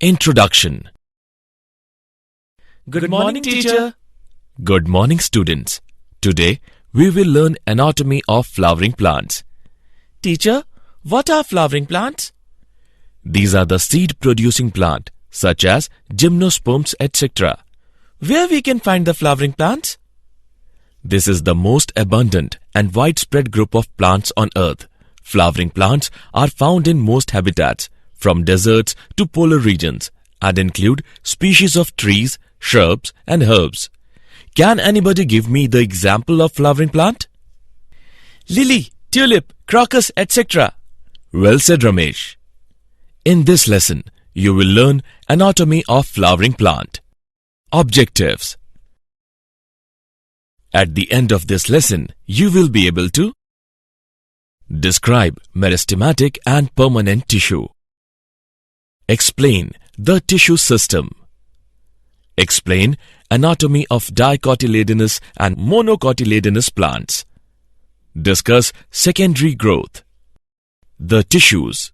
Introduction. Good morning, teacher. Good morning, students. Today, we will learn anatomy of flowering plants. Teacher, what are flowering plants? These are the seed-producing plant, such as gymnosperms, etc. Where we can find the flowering plants? This is the most abundant and widespread group of plants on earth. Flowering plants are found in most habitats, from deserts to polar regions, and include species of trees, shrubs, and herbs. Can anybody give me the example of flowering plant? Lily, tulip, crocus, etc. Well said, Ramesh. In this lesson, you will learn anatomy of flowering plant. Objectives. At the end of this lesson, you will be able to describe meristematic and permanent tissue. Explain the tissue system. Explain anatomy of dicotyledonous and monocotyledonous plants. Discuss secondary growth. The tissues.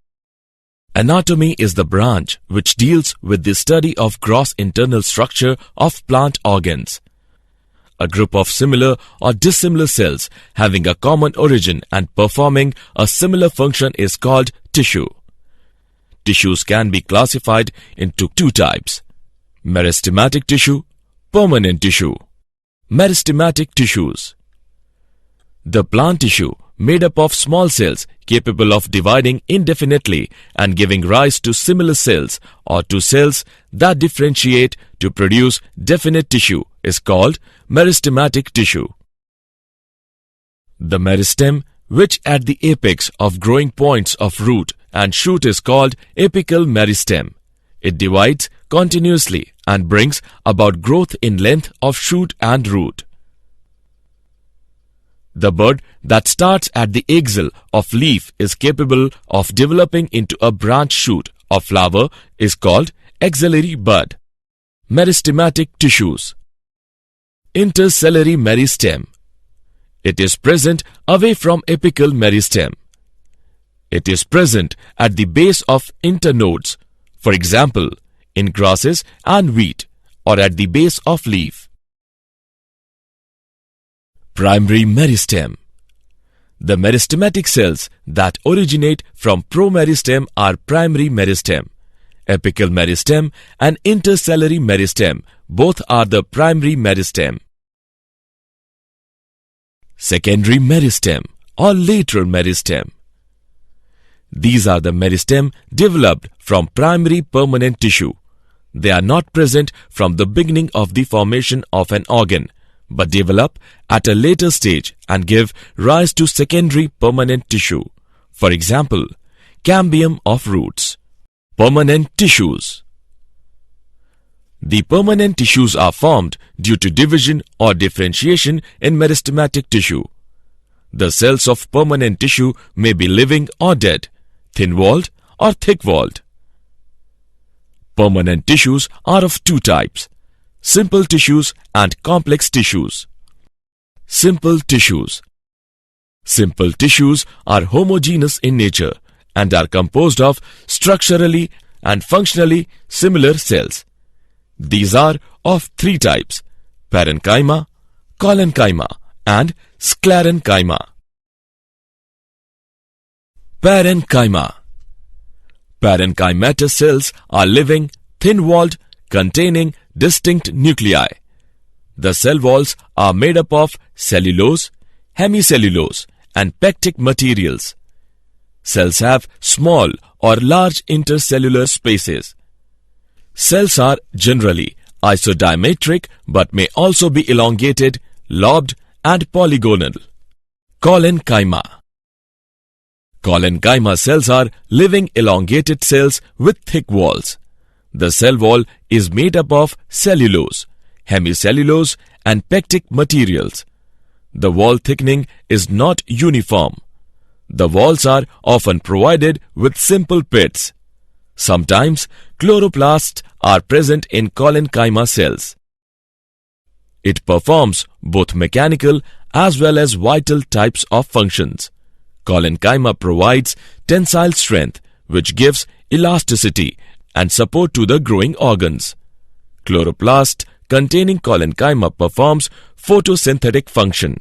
Anatomy is the branch which deals with the study of gross internal structure of plant organs. A group of similar or dissimilar cells having a common origin and performing a similar function is called tissue. Tissues can be classified into two types: meristematic tissue, permanent tissue. Meristematic tissues. The plant tissue made up of small cells capable of dividing indefinitely and giving rise to similar cells or to cells that differentiate to produce definite tissue is called meristematic tissue. The meristem, which at the apex of growing points of root and shoot, is called apical meristem. It divides continuously and brings about growth in length of shoot and root. The bud that starts at the axil of leaf is capable of developing into a branch shoot or flower is called axillary bud. Meristematic tissues. Intercellary meristem. It is present away from apical meristem. It is present at the base of internodes, for example, in grasses and wheat, or at the base of leaf. Primary meristem. The meristematic cells that originate from promeristem are primary meristem. Apical meristem and intercellary meristem both are the primary meristem. Secondary meristem or lateral meristem. These are the meristem developed from primary permanent tissue. They are not present from the beginning of the formation of an organ, but develop at a later stage and give rise to secondary permanent tissue. For example, cambium of roots. Permanent tissues. The permanent tissues are formed due to division or differentiation in meristematic tissue. The cells of permanent tissue may be living or dead, thin-walled or thick-walled. Permanent tissues are of two types: simple tissues and complex tissues. Simple tissues. Simple tissues are homogeneous in nature and are composed of structurally and functionally similar cells. These are of three types: parenchyma, collenchyma, and sclerenchyma. Parenchyma. Parenchymatous cells are living, thin-walled, containing distinct nuclei. The cell walls are made up of cellulose, hemicellulose, and pectic materials. Cells have small or large intercellular spaces. Cells are generally isodiametric but may also be elongated, lobed, and polygonal. Collenchyma. Collenchyma cells are living elongated cells with thick walls. The cell wall is made up of cellulose, hemicellulose, and pectic materials. The wall thickening is not uniform. The walls are often provided with simple pits. Sometimes chloroplasts are present in collenchyma cells. It performs both mechanical as well as vital types of functions. Collenchyma provides tensile strength, which gives elasticity and support to the growing organs. Chloroplast containing collenchyma performs photosynthetic function.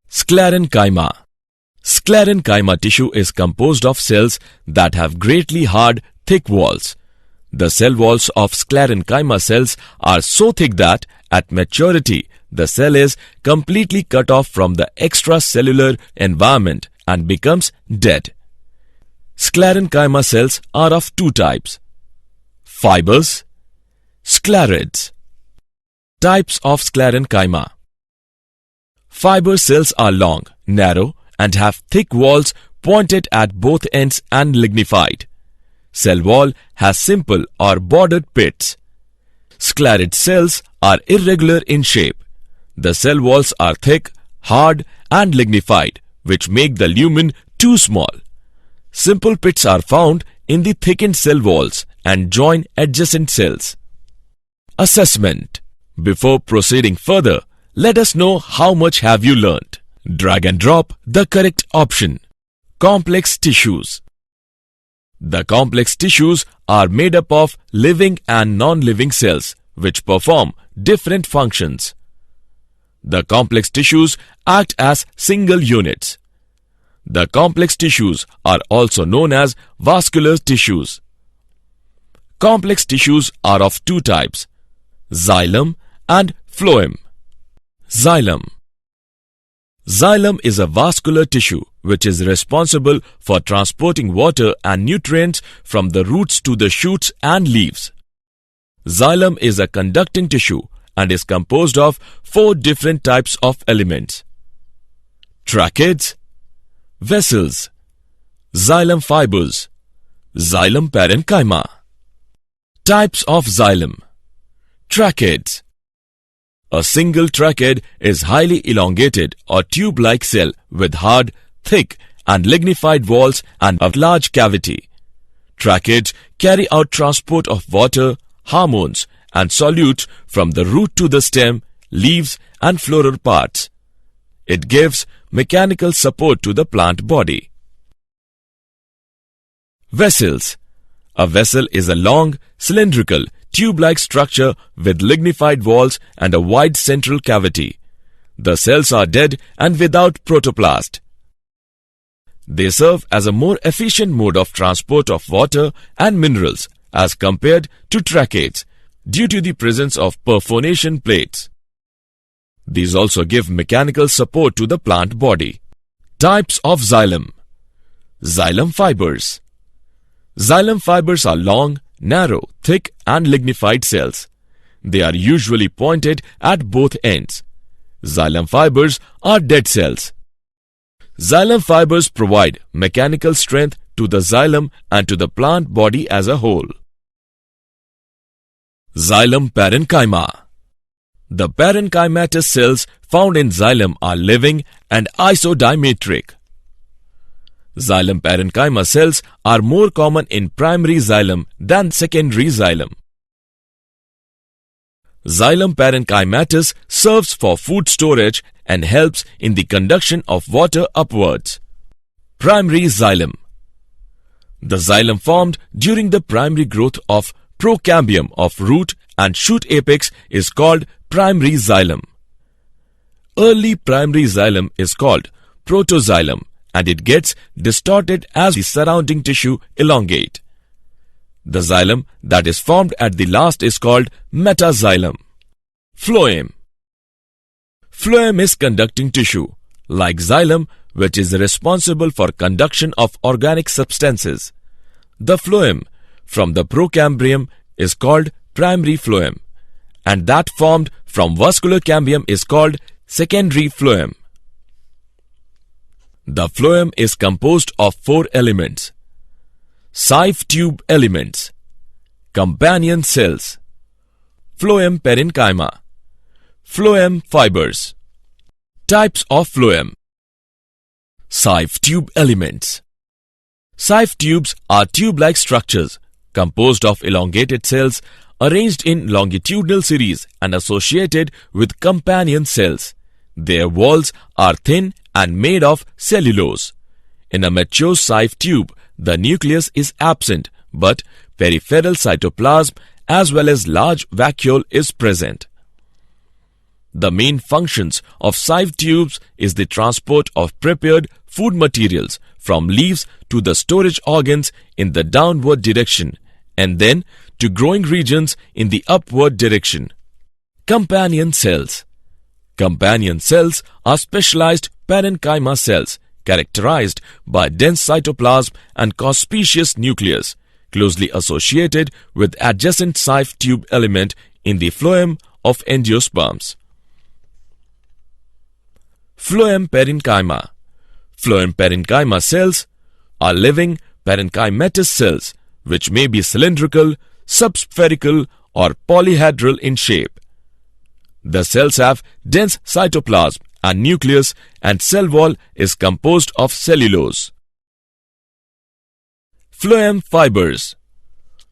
Sclerenchyma. Sclerenchyma tissue is composed of cells that have greatly hard, thick walls. The cell walls of sclerenchyma cells are so thick that, at maturity, the cell is completely cut off from the extracellular environment and becomes dead. Sclerenchyma cells are of two types: fibers, sclerids. Types of sclerenchyma. Fiber cells are long, narrow, and have thick walls pointed at both ends and lignified. Cell wall has simple or bordered pits. Sclerid cells are irregular in shape. The cell walls are thick, hard, and lignified, which make the lumen too small. Simple pits are found in the thickened cell walls and join adjacent cells. Assessment. Before proceeding further, let us know how much have you learnt. Drag and drop the correct option. Complex tissues. The complex tissues are made up of living and non-living cells which perform different functions. The complex tissues act as single units. The complex tissues are also known as vascular tissues. Complex tissues are of two types: xylem and phloem. Xylem. Xylem is a vascular tissue which is responsible for transporting water and nutrients from the roots to the shoots and leaves. Xylem is a conducting tissue and is composed of 4 different types of elements: tracheids, vessels, xylem fibers, xylem parenchyma. Types of xylem. Tracheids. A single tracheid is highly elongated or tube-like cell with hard, thick and lignified walls and a large cavity. Tracheids carry out transport of water, hormones and solutes from the root to the stem, leaves and floral parts. It gives mechanical support to the plant body. Vessels. A vessel is a long, cylindrical, tube-like structure with lignified walls and a wide central cavity. The cells are dead and without protoplast. They serve as a more efficient mode of transport of water and minerals as compared to tracheids due to the presence of perforation plates. These also give mechanical support to the plant body. Types of xylem. Xylem fibers. Xylem fibers are long, narrow, thick and lignified cells. They are usually pointed at both ends. Xylem fibers are dead cells. Xylem fibers provide mechanical strength to the xylem and to the plant body as a whole. Xylem parenchyma. The parenchymatous cells found in xylem are living and isodimetric. Xylem parenchyma cells are more common in primary xylem than secondary xylem. Xylem parenchymatous serves for food storage and helps in the conduction of water upwards. Primary xylem. The xylem formed during the primary growth of procambium of root and shoot apex is called primary xylem. Early primary xylem is called protoxylem and it gets distorted as the surrounding tissue elongate. The xylem that is formed at the last is called metaxylem. Phloem. Phloem is conducting tissue, like xylem, which is responsible for conduction of organic substances. The phloem from the procambrium is called primary phloem, and that formed from vascular cambium is called secondary phloem. The phloem is composed of 4 elements: sieve tube elements, companion cells, phloem parenchyma, phloem fibers. Types of phloem. Sieve tube elements. Sieve tubes are tube-like structures composed of elongated cells arranged in longitudinal series and associated with companion cells. Their walls are thin and made of cellulose. In a mature sieve tube, the nucleus is absent, but peripheral cytoplasm as well as large vacuole is present. The main functions of sieve tubes is the transport of prepared food materials from leaves to the storage organs in the downward direction and then to growing regions in the upward direction. Companion cells. Companion cells are specialized parenchyma cells characterized by dense cytoplasm and conspicuous nucleus, closely associated with adjacent sieve tube element in the phloem of angiosperms. Phloem parenchyma. Phloem parenchyma cells are living parenchymatous cells which may be cylindrical, subspherical or polyhedral in shape. The cells have dense cytoplasm and nucleus and cell wall is composed of cellulose. Phloem fibers.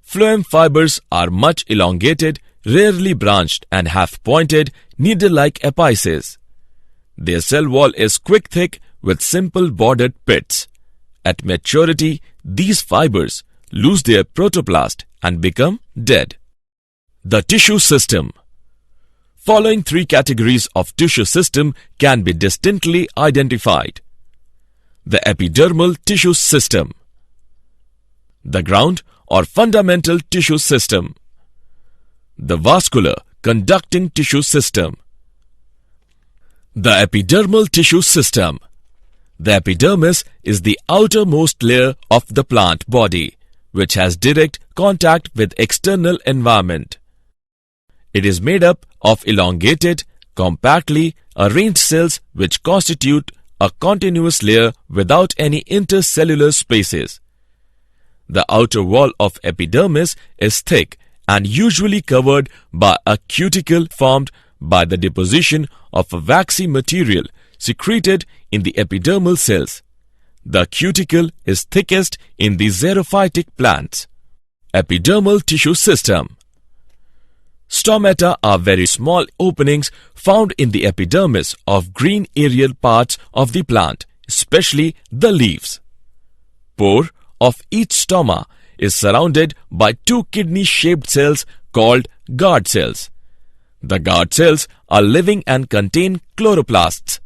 Phloem fibers are much elongated, rarely branched and have pointed, needle-like apices. Their cell wall is quick-thick with simple bordered pits. At maturity, these fibers lose their protoplast and become dead. The tissue system. Following three categories of tissue system can be distinctly identified. The epidermal tissue system, the ground or fundamental tissue system, the vascular conducting tissue system. The epidermal tissue system. The epidermis is the outermost layer of the plant body, which has direct contact with external environment. It is made up of elongated, compactly arranged cells which constitute a continuous layer without any intercellular spaces. The outer wall of epidermis is thick and usually covered by a cuticle formed by the deposition of a waxy material secreted in the epidermal cells. The cuticle is thickest in the xerophytic plants. Epidermal tissue system. Stomata are very small openings found in the epidermis of green aerial parts of the plant, especially the leaves. Pore of each stoma is surrounded by two kidney-shaped cells called guard cells. The guard cells are living and contain chloroplasts.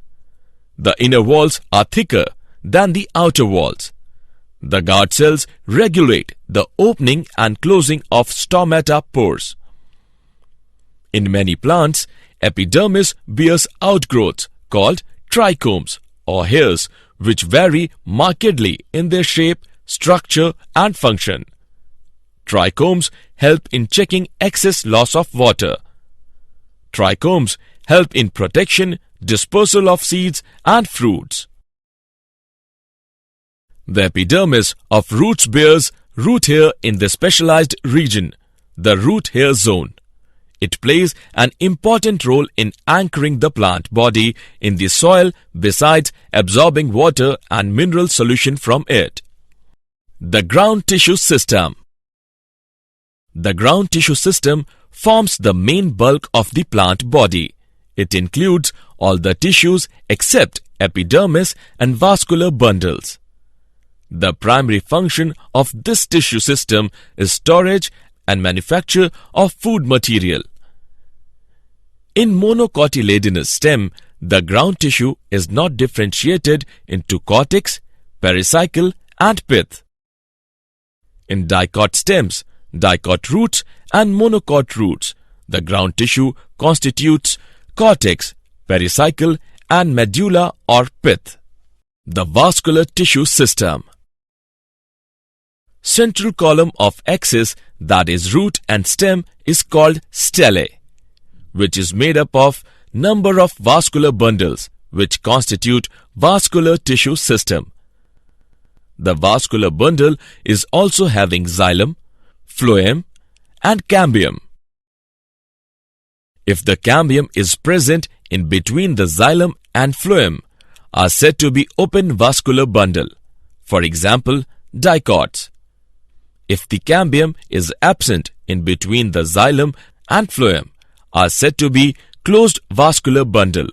The inner walls are thicker than the outer walls. The guard cells regulate the opening and closing of stomata pores. In many plants, epidermis bears outgrowths called trichomes or hairs which vary markedly in their shape, structure and function. Trichomes help in checking excess loss of water. Trichomes help in protection, dispersal of seeds and fruits. The epidermis of roots bears root hair in the specialized region, the root hair zone. It plays an important role in anchoring the plant body in the soil besides absorbing water and mineral solution from it. The ground tissue system. The ground tissue system forms the main bulk of the plant body. It includes all the tissues except epidermis and vascular bundles. The primary function of this tissue system is storage and manufacture of food material. In monocotyledonous stem, the ground tissue is not differentiated into cortex, pericycle and pith. In dicot stems, dicot roots and monocot roots, the ground tissue constitutes cortex, pericycle and medulla or pith. The vascular tissue system. Central column of axis, that is root and stem, is called stele, which is made up of number of vascular bundles which constitute vascular tissue system. The vascular bundle is also having xylem, phloem and cambium. If the cambium is present in between the xylem and phloem, are said to be open vascular bundle, for example, dicots. If the cambium is absent in between the xylem and phloem, are said to be closed vascular bundle,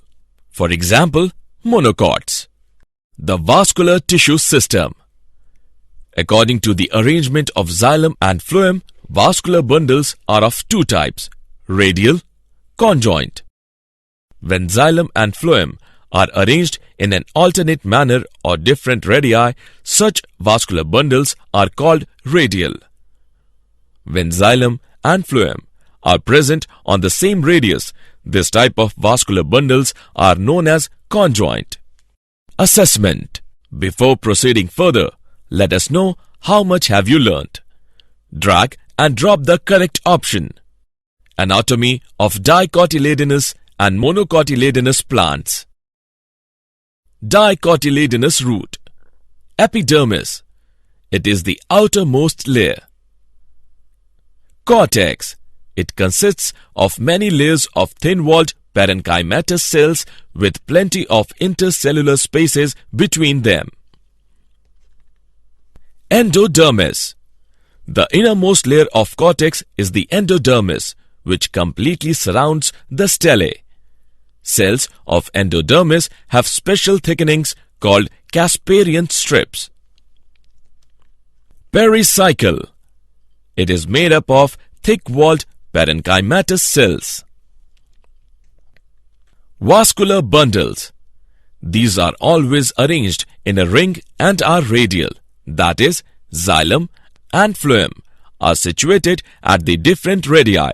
for example, monocots. The vascular tissue system. According to the arrangement of xylem and phloem, vascular bundles are of two types: radial, conjoint. When xylem and phloem are arranged in an alternate manner or different radii, such vascular bundles are called radial. When xylem and phloem are present on the same radius, this type of vascular bundles are known as conjoint. Assessment. Before proceeding further, let us know how much have you learnt. Drag and drop the correct option. Anatomy of dicotyledonous and monocotyledonous plants. Dicotyledonous root. Epidermis. It is the outermost layer. Cortex. It consists of many layers of thin-walled parenchymatous cells with plenty of intercellular spaces between them. Endodermis. The innermost layer of cortex is the endodermis, which completely surrounds the stellae. Cells of endodermis have special thickenings called Casparian strips. Pericycle. It is made up of thick-walled parenchymatous cells. Vascular bundles. These are always arranged in a ring and are radial, that is, xylem and phloem are situated at the different radii.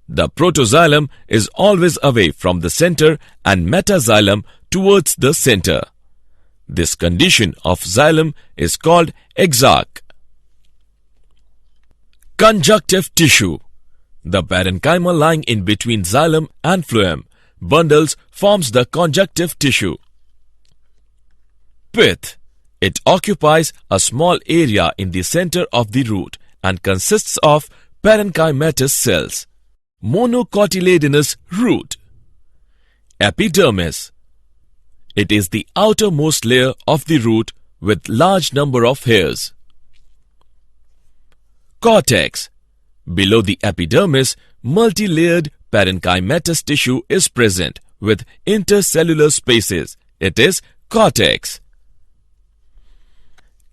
The protoxylem is always away from the center and metaxylem towards the center. This condition of xylem is called exarch. Conjunctive tissue. The parenchyma lying in between xylem and phloem bundles forms the conjunctive tissue. Pith. It occupies a small area in the center of the root and consists of parenchymatous cells. Monocotyledonous root. Epidermis. It is the outermost layer of the root with large number of hairs. Cortex. Below the epidermis, multi-layered parenchymatous tissue is present with intercellular spaces. It is cortex.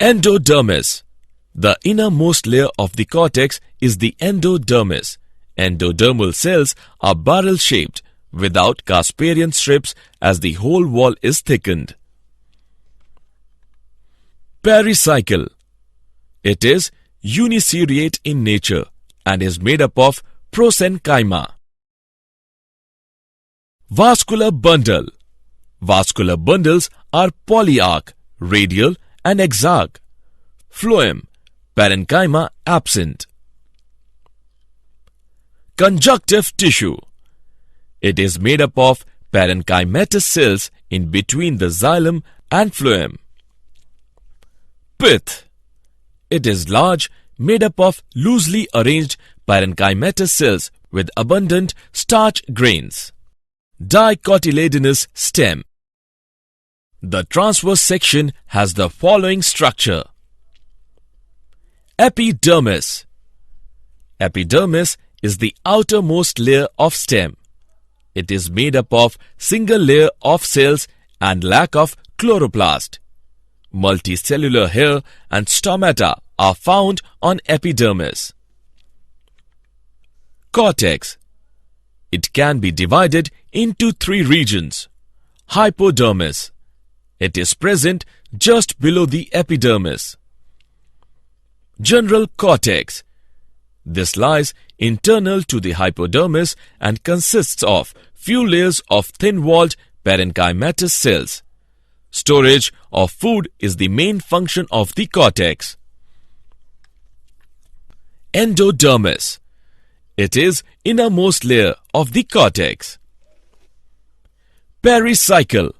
Endodermis. The innermost layer of the cortex is the endodermis. Endodermal cells are barrel-shaped without Casparian strips as the whole wall is thickened. Pericycle. It is uniseriate in nature and is made up of prosenchyma. Vascular bundle. Vascular bundles are polyarch, radial and exarch. Phloem, parenchyma absent. Conjunctive tissue. It is made up of parenchymatous cells in between the xylem and phloem. Pith. It is large, made up of loosely arranged parenchymatous cells with abundant starch grains. Dicotyledonous stem. The transverse section has the following structure. Epidermis. Epidermis is the outermost layer of stem. It is made up of single layer of cells and lack of chloroplast. Multicellular hair and stomata are found on epidermis. Cortex. It can be divided into three regions. Hypodermis. It is present just below the epidermis. General cortex. This lies internal to the hypodermis and consists of few layers of thin-walled parenchymatous cells. Storage of food is the main function of the cortex. Endodermis. It is innermost layer of the cortex. Pericycle.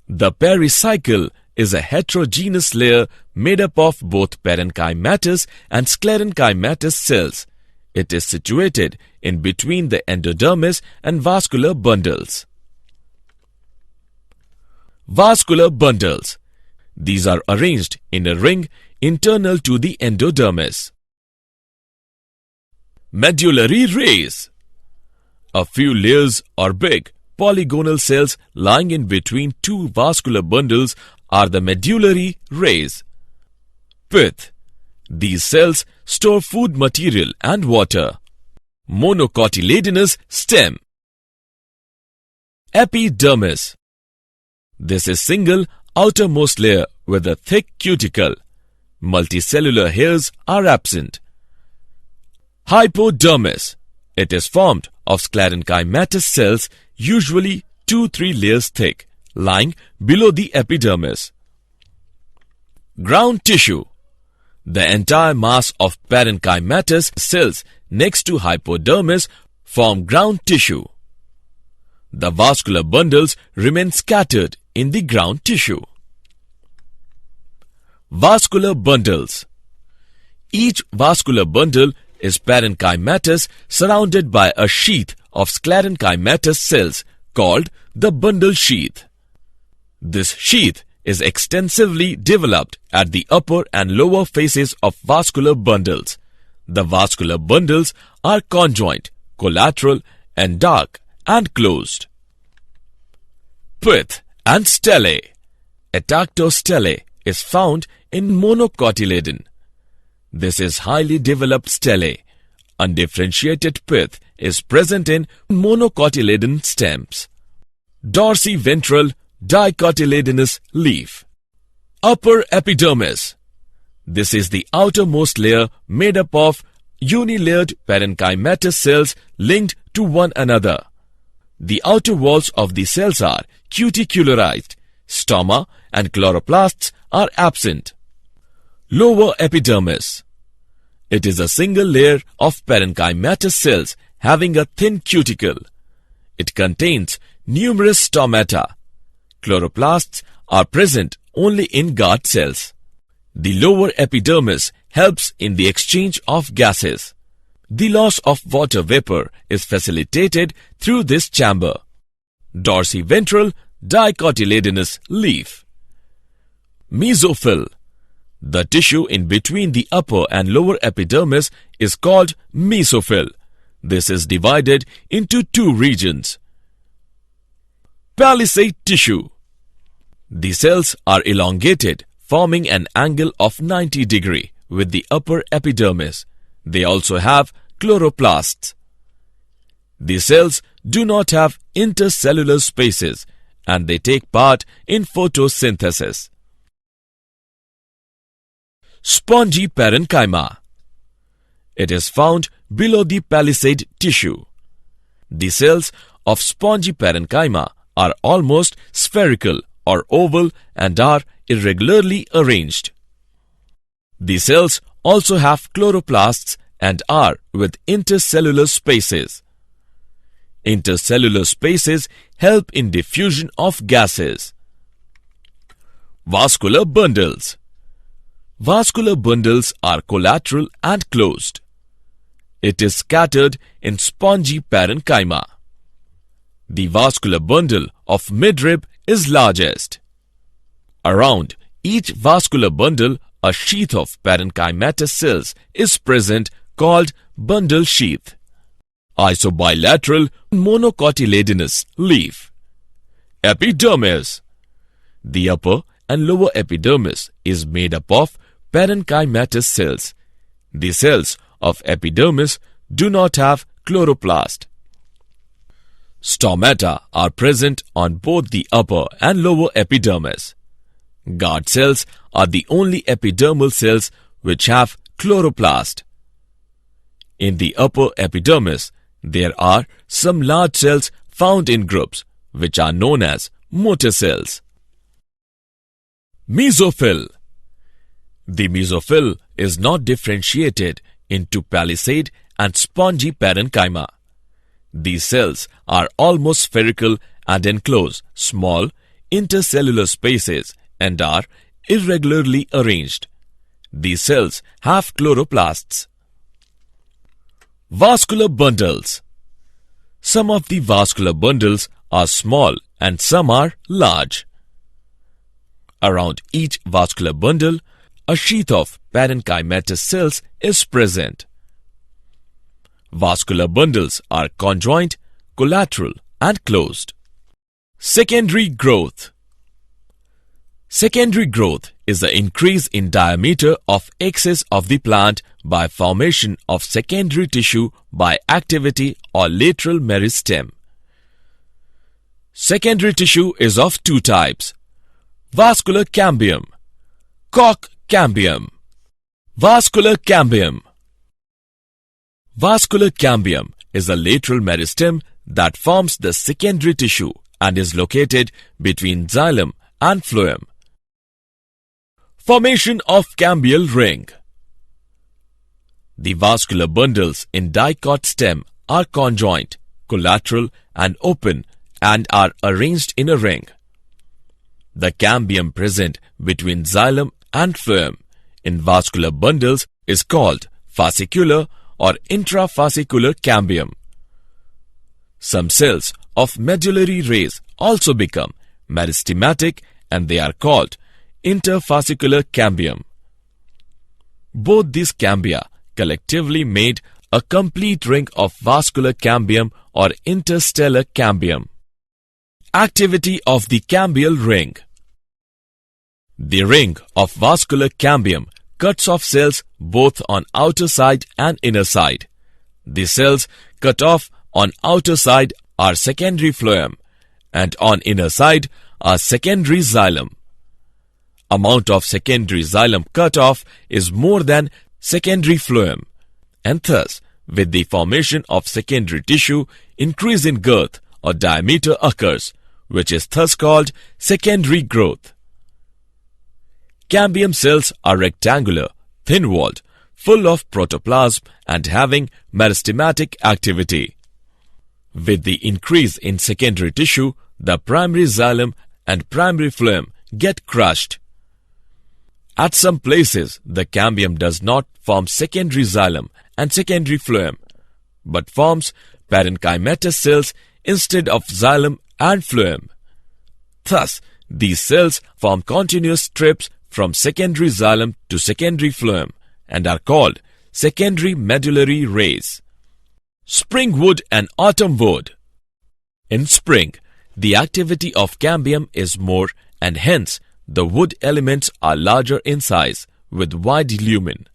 The pericycle is a heterogeneous layer made up of both parenchymatous and sclerenchymatous cells. It is situated in between the endodermis and vascular bundles. Vascular bundles. These are arranged in a ring internal to the endodermis. Medullary rays. A few layers or big polygonal cells lying in between two vascular bundles are the medullary rays. Pith. These cells store food material and water. Monocotyledonous stem. Epidermis. This is single outermost layer with a thick cuticle. Multicellular hairs are absent. Hypodermis. It is formed of sclerenchymatous cells, usually 2-3 layers thick, lying below the epidermis. Ground tissue. The entire mass of parenchymatous cells next to hypodermis form ground tissue. The vascular bundles remain scattered in the ground tissue. Vascular bundles. Each vascular bundle is parenchymatous, surrounded by a sheath of sclerenchymatous cells called the bundle sheath. This sheath is extensively developed at the upper and lower faces of vascular bundles. The vascular bundles are conjoint, collateral, and dark and closed. Pith and stele. Atactostele is found in monocotyledon. This is highly developed stele. Undifferentiated pith is present in monocotyledon stems. Dorsiventral dicotyledonous leaf. Upper epidermis. This is the outermost layer made up of unilayered parenchymatous cells linked to one another. The outer walls of the cells are cuticularized. Stoma and chloroplasts are absent. Lower epidermis. It is a single layer of parenchymatous cells having a thin cuticle. It contains numerous stomata. Chloroplasts are present only in guard cells. The lower epidermis helps in the exchange of gases. The loss of water vapor is facilitated through this chamber. Dorsiventral dicotyledonous leaf. Mesophyll. The tissue in between the upper and lower epidermis is called mesophyll. This is divided into two regions. Palisade tissue. The cells are elongated, forming an angle of 90 degrees with the upper epidermis. They also have chloroplasts. The cells do not have intercellular spaces and they take part in photosynthesis. Spongy parenchyma. It is found below the palisade tissue. The cells of spongy parenchyma are almost spherical or oval and are irregularly arranged. The cells also have chloroplasts and are with intercellular spaces. Intercellular spaces help in diffusion of gases. Vascular bundles. Vascular bundles are collateral and closed. It is scattered in spongy parenchyma. The vascular bundle of midrib is largest. Around each vascular bundle, a sheath of parenchymatous cells is present called bundle sheath. Isobilateral monocotyledonous leaf. Epidermis. The upper and lower epidermis is made up of parenchymatous cells. The cells of epidermis do not have chloroplast. Stomata are present on both the upper and lower epidermis. Guard cells are the only epidermal cells which have chloroplast. In the upper epidermis, there are some large cells found in groups which are known as motor cells. Mesophyll. The mesophyll is not differentiated into palisade and spongy parenchyma. These cells are almost spherical and enclose small intercellular spaces and are irregularly arranged. These cells have chloroplasts. Vascular bundles. Some of the vascular bundles are small and some are large. Around each vascular bundle, a sheath of parenchymatous cells is present. Vascular bundles are conjoint, collateral, and closed. Secondary growth. Secondary growth is the increase in diameter of axis of the plant by formation of secondary tissue by activity or lateral meristem. Secondary tissue is of two types: vascular cambium, cork cambium. Vascular cambium. Vascular cambium is a lateral meristem that forms the secondary tissue and is located between xylem and phloem. Formation of cambial ring. The vascular bundles in dicot stem are conjoint, collateral and open and are arranged in a ring. The cambium present between xylem and phloem in vascular bundles is called fascicular or intrafascicular cambium. Some cells of medullary rays also become meristematic and they are called interfascicular cambium. Both these cambia collectively made a complete ring of vascular cambium or interstellar cambium. Activity of the cambial ring. The ring of vascular cambium cuts off cells both on outer side and inner side. The cells cut off on outer side are secondary phloem and on inner side are secondary xylem. Amount of secondary xylem cut off is more than secondary phloem, and thus with the formation of secondary tissue, increase in girth or diameter occurs, which is thus called secondary growth. Cambium cells are rectangular, thin-walled, full of protoplasm and having meristematic activity. With the increase in secondary tissue, the primary xylem and primary phloem get crushed. At some places, the cambium does not form secondary xylem and secondary phloem, but forms parenchymatous cells instead of xylem and phloem. Thus, these cells form continuous strips from secondary xylem to secondary phloem and are called secondary medullary rays. Spring wood and autumn wood. In spring, the activity of cambium is more and hence the wood elements are larger in size with wide lumen.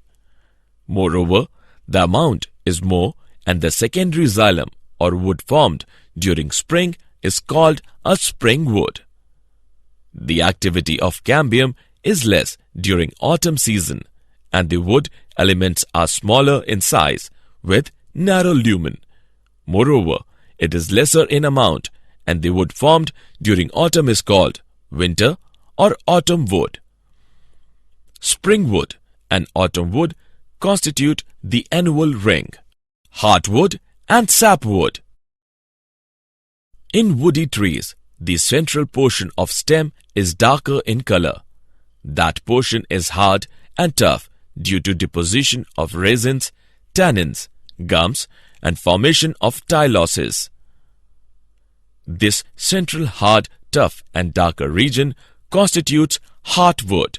Moreover, the amount is more and the secondary xylem or wood formed during spring is called a spring wood. The activity of cambium is less during autumn season and the wood elements are smaller in size with narrow lumen. Moreover, it is lesser in amount and the wood formed during autumn is called winter or autumn wood. Spring wood and autumn wood constitute the annual ring. Heartwood and sapwood. In woody trees, the central portion of stem is darker in color. That portion is hard and tough due to deposition of resins, tannins, gums, and formation of tyloses. This central hard, tough, and darker region constitutes heartwood.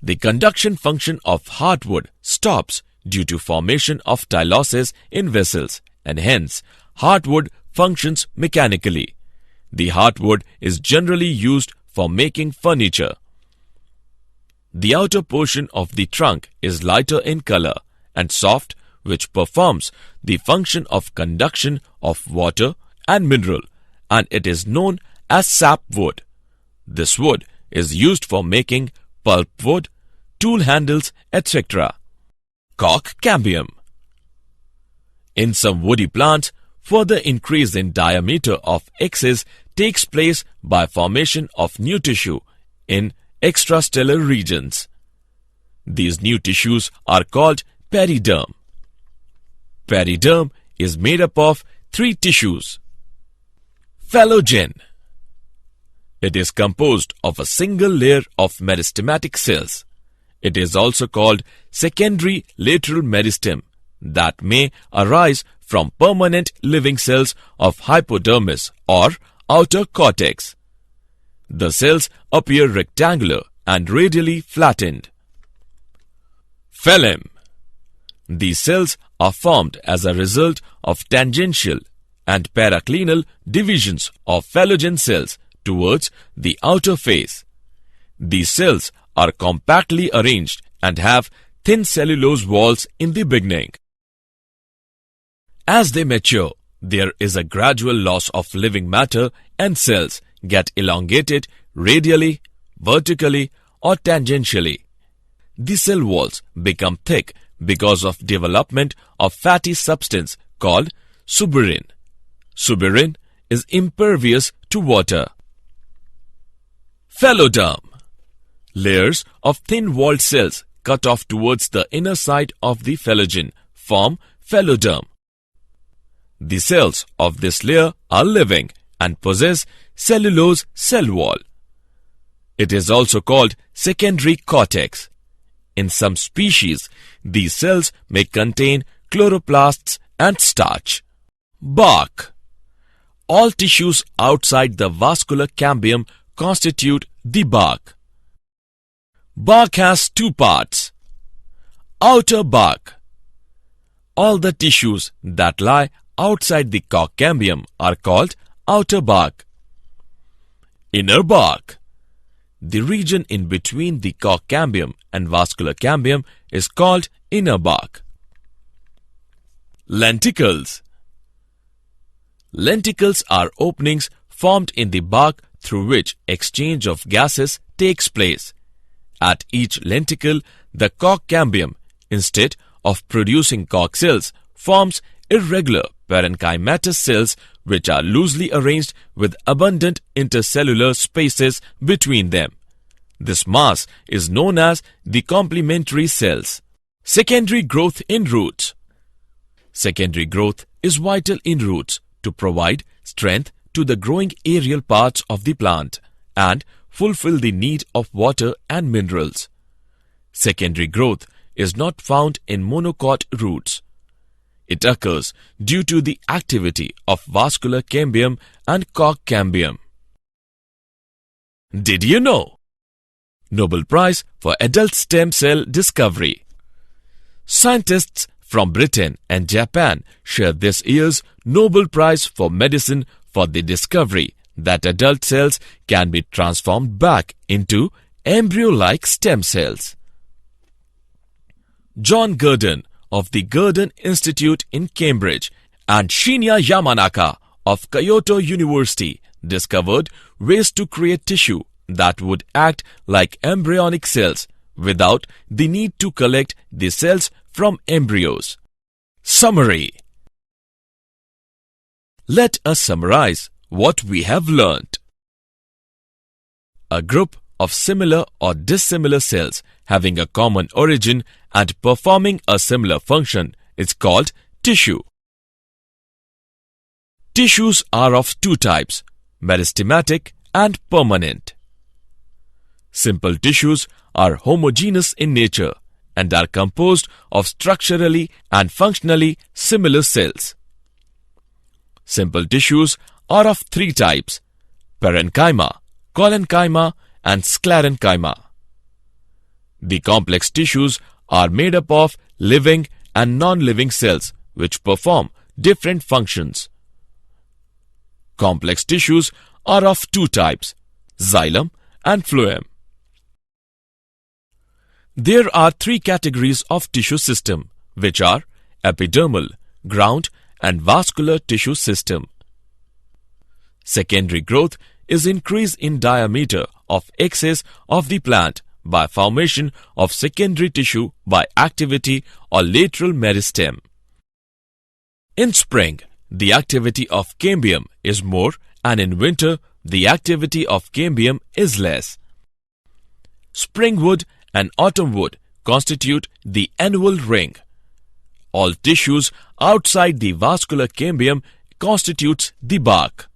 The conduction function of heartwood stops due to formation of tyloses in vessels, and hence heartwood functions mechanically. The heartwood is generally used for making furniture. The outer portion of the trunk is lighter in color and soft, which performs the function of conduction of water and mineral, and it is known as sapwood. This wood is used for making pulpwood, tool handles, etc. Cork cambium. In some woody plants, further increase in diameter of axis takes place by formation of new tissue in extrastellar regions. These new tissues are called periderm. Periderm is made up of three tissues. Phallogen. It is composed of a single layer of meristematic cells. It is also called secondary lateral meristem that may arise from permanent living cells of hypodermis or outer cortex. The cells appear rectangular and radially flattened. Phloem. These cells are formed as a result of tangential and paraclinal divisions of phallogen cells towards the outer face. These cells are compactly arranged and have thin cellulose walls in the beginning. As they mature, there is a gradual loss of living matter and cells get elongated radially, vertically or tangentially. The cell walls become thick because of development of fatty substance called suberin. Suberin is impervious to water. Phyloderm. Layers of thin-walled cells cut off towards the inner side of the phylogen form phyloderm. The cells of this layer are living and possess cellulose cell wall. It is also called secondary cortex. In some species, these cells may contain chloroplasts and starch. Bark. All tissues outside the vascular cambium constitute the bark. Bark has two parts. Outer bark. All the tissues that lie outside the cork cambium are called outer bark. Inner bark. The region in between the cork cambium and vascular cambium is called inner bark. Lenticles. Lenticles are openings formed in the bark through which exchange of gases takes place. At each lenticle, the cork cambium, instead of producing cork cells, forms irregular parenchymatous cells which are loosely arranged with abundant intercellular spaces between them. This mass is known as the complementary cells. Secondary growth in roots. Secondary growth is vital in roots to provide strength to the growing aerial parts of the plant and fulfill the need of water and minerals. Secondary growth is not found in monocot roots. It occurs due to the activity of vascular cambium and cork cambium. Did you know? Nobel Prize for Adult Stem Cell Discovery. Scientists from Britain and Japan share this year's Nobel Prize for Medicine for the discovery that adult cells can be transformed back into embryo-like stem cells. John Gurdon of the Gurdon Institute in Cambridge and Shinya Yamanaka of Kyoto University discovered ways to create tissue that would act like embryonic cells without the need to collect the cells from embryos. Summary. Let us summarize what we have learnt. A group of similar or dissimilar cells having a common origin and performing a similar function is called tissue. Tissues are of two types, meristematic and permanent. Simple tissues are homogeneous in nature and are composed of structurally and functionally similar cells. Simple tissues are of three types, parenchyma, collenchyma and sclerenchyma. The complex tissues are made up of living and non-living cells which perform different functions. Complex tissues are of two types, xylem and phloem. There are three categories of tissue system, which are epidermal, ground and vascular tissue system. Secondary growth is increase in diameter of axis of the plant by formation of secondary tissue by activity or lateral meristem. In spring, the activity of cambium is more and in winter, the activity of cambium is less. Spring wood and autumn wood constitute the annual ring. All tissues outside the vascular cambium constitutes the bark.